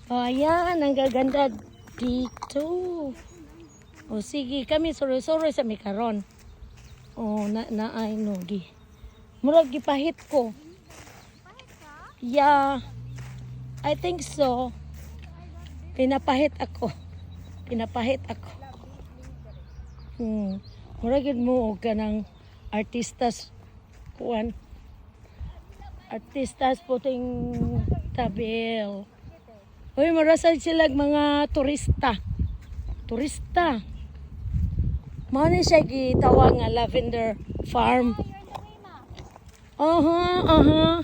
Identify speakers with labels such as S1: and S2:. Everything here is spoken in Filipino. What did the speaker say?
S1: Oh, ayan, ang gaganda dito. O sige, kami suroy-suroy sa mikaron. O ay nogi. Murag gipahit ko. Yeah. I think so. Pinapahit ako. Murag gid mo og kanang artistas kuan. Artistas puting tabel. Uy, marasal sila mga turista. Mao ni siya gitawag nga lavender farm. Aha.